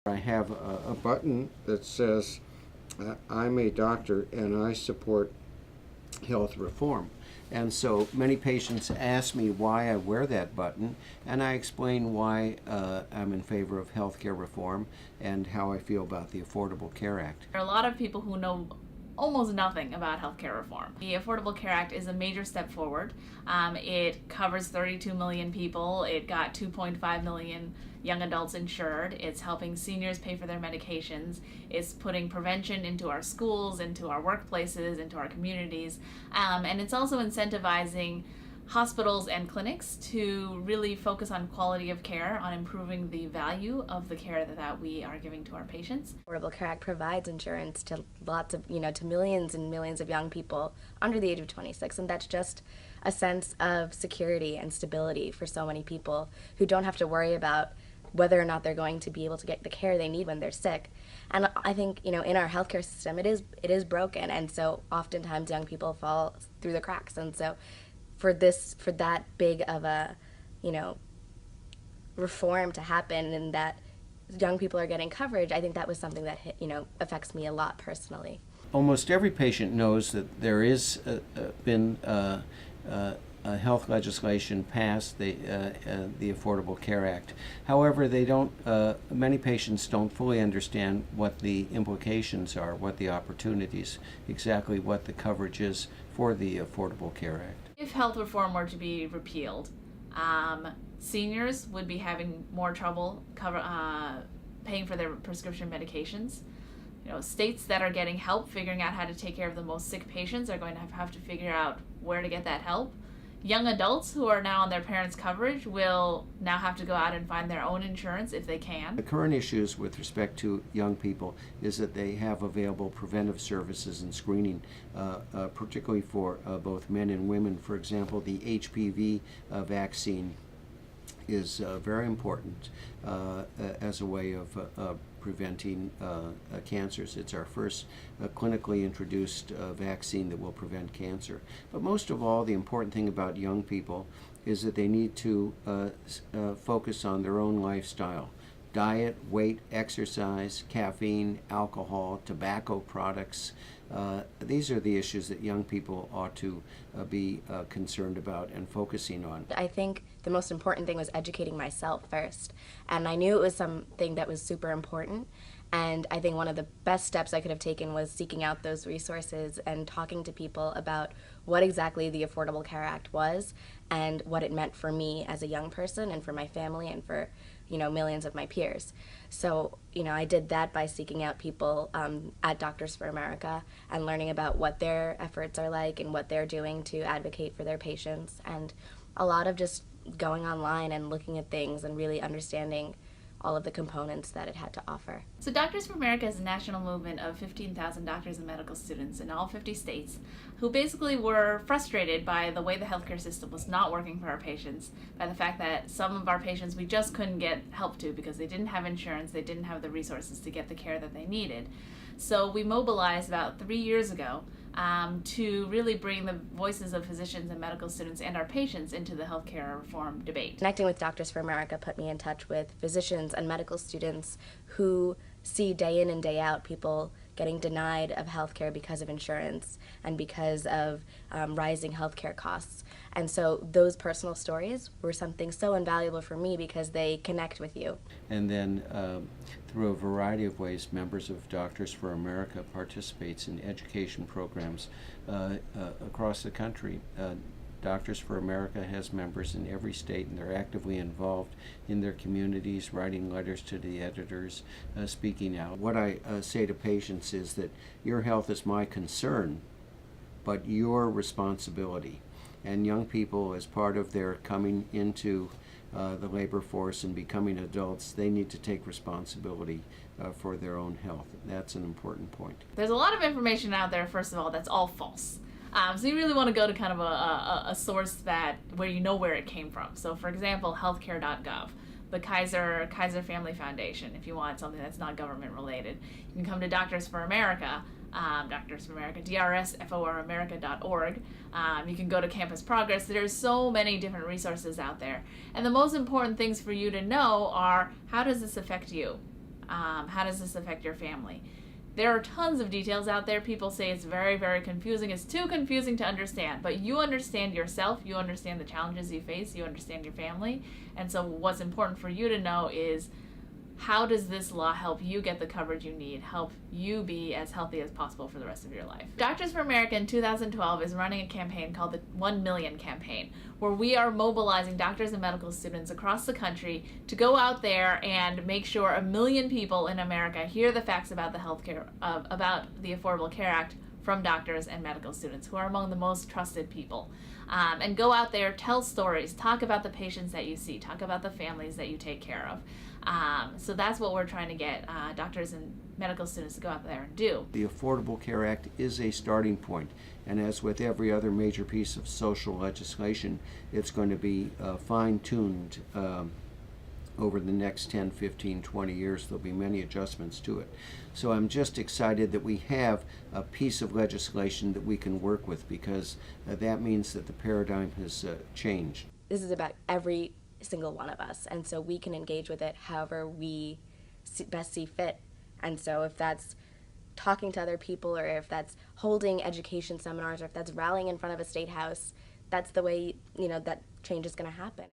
I have a button that says, I'm a doctor and I support health reform. And so many patients ask me why I wear that button, and I explain why I'm in favor of healthcare reform and how I feel about the Affordable Care Act. There are a lot of people who know almost nothing about healthcare reform. The Affordable Care Act is a major step forward. It covers 32 million people. It got 2.5 million young adults insured. It's helping seniors pay for their medications. It's putting prevention into our schools, into our workplaces, into our communities. And it's also incentivizing hospitals and clinics to really focus on quality of care, on improving the value of the care that we are giving to our patients. Affordable Care Act provides insurance to lots of, to millions and millions of young people under the age of 26, and that's just a sense of security and stability for so many people who don't have to worry about whether or not they're going to be able to get the care they need when they're sick. And I think, in our healthcare system, it is broken, and so oftentimes young people fall through the cracks. And so for that big of a, reform to happen and that young people are getting coverage, I think that was something that, affects me a lot personally. Almost every patient knows that there is been health legislation passed, the Affordable Care Act. However, many patients don't fully understand what the implications are, what the opportunities, exactly what the coverage is for the Affordable Care Act. If health reform were to be repealed, seniors would be having more trouble paying for their prescription medications. States that are getting help figuring out how to take care of the most sick patients are going to have to figure out where to get that help. Young adults who are now on their parents' coverage will now have to go out and find their own insurance if they can. The current issues with respect to young people is that they have available preventive services and screening, particularly for both men and women. For example, the HPV vaccine is very important as a way of preventing cancers. It's our first clinically introduced vaccine that will prevent cancer. But most of all, the important thing about young people is that they need to focus on their own lifestyle. Diet, weight, exercise, caffeine, alcohol, tobacco products. These are the issues that young people ought to be concerned about and focusing on. I think the most important thing was educating myself first. And I knew it was something that was super important. And I think one of the best steps I could have taken was seeking out those resources and talking to people about what exactly the Affordable Care Act was and what it meant for me as a young person and for my family and for millions of my peers. So, I did that by seeking out people at Doctors for America and learning about what their efforts are like and what they're doing to advocate for their patients, and a lot of just going online and looking at things and really understanding all of the components that it had to offer. So Doctors for America is a national movement of 15,000 doctors and medical students in all 50 states who basically were frustrated by the way the healthcare system was not working for our patients, by the fact that some of our patients we just couldn't get help to because they didn't have insurance, they didn't have the resources to get the care that they needed. So we mobilized about 3 years ago to really bring the voices of physicians and medical students and our patients into the healthcare reform debate. Connecting with Doctors for America put me in touch with physicians and medical students who see day in and day out people getting denied of healthcare because of insurance and because of rising healthcare costs. And so those personal stories were something so invaluable for me because they connect with you. And then through a variety of ways, members of Doctors for America participates in education programs across the country. Doctors for America has members in every state, and they're actively involved in their communities, writing letters to the editors, speaking out. What I say to patients is that your health is my concern, but your responsibility. And young people, as part of their coming into the labor force and becoming adults, they need to take responsibility for their own health. That's an important point. There's a lot of information out there, first of all, that's all false. So you really want to go to kind of a source where you know where it came from. So for example, healthcare.gov, the Kaiser Family Foundation, if you want something that's not government related. You can come to Doctors for America, Doctors for America, drsforamerica.org. You can go to Campus Progress. There's so many different resources out there. And the most important things for you to know are, how does this affect you? How does this affect your family? There are tons of details out there. People say it's very, very confusing. It's too confusing to understand. But you understand yourself. You understand the challenges you face. You understand your family. And so what's important for you to know is, how does this law help you get the coverage you need, help you be as healthy as possible for the rest of your life? Doctors for America in 2012 is running a campaign called the 1 Million Campaign, where we are mobilizing doctors and medical students across the country to go out there and make sure 1 million people in America hear the facts about the healthcare, about the Affordable Care Act from doctors and medical students, who are among the most trusted people. And go out there, tell stories, talk about the patients that you see, talk about the families that you take care of. So that's what we're trying to get doctors and medical students to go out there and do. The Affordable Care Act is a starting point, and as with every other major piece of social legislation, it's going to be fine-tuned over the next 10, 15, 20 years. There'll be many adjustments to it. So I'm just excited that we have a piece of legislation that we can work with, because that means that the paradigm has changed. This is about every single one of us, and so we can engage with it however we best see fit. And so if that's talking to other people, or if that's holding education seminars, or if that's rallying in front of a state house, that's the way, that change is going to happen.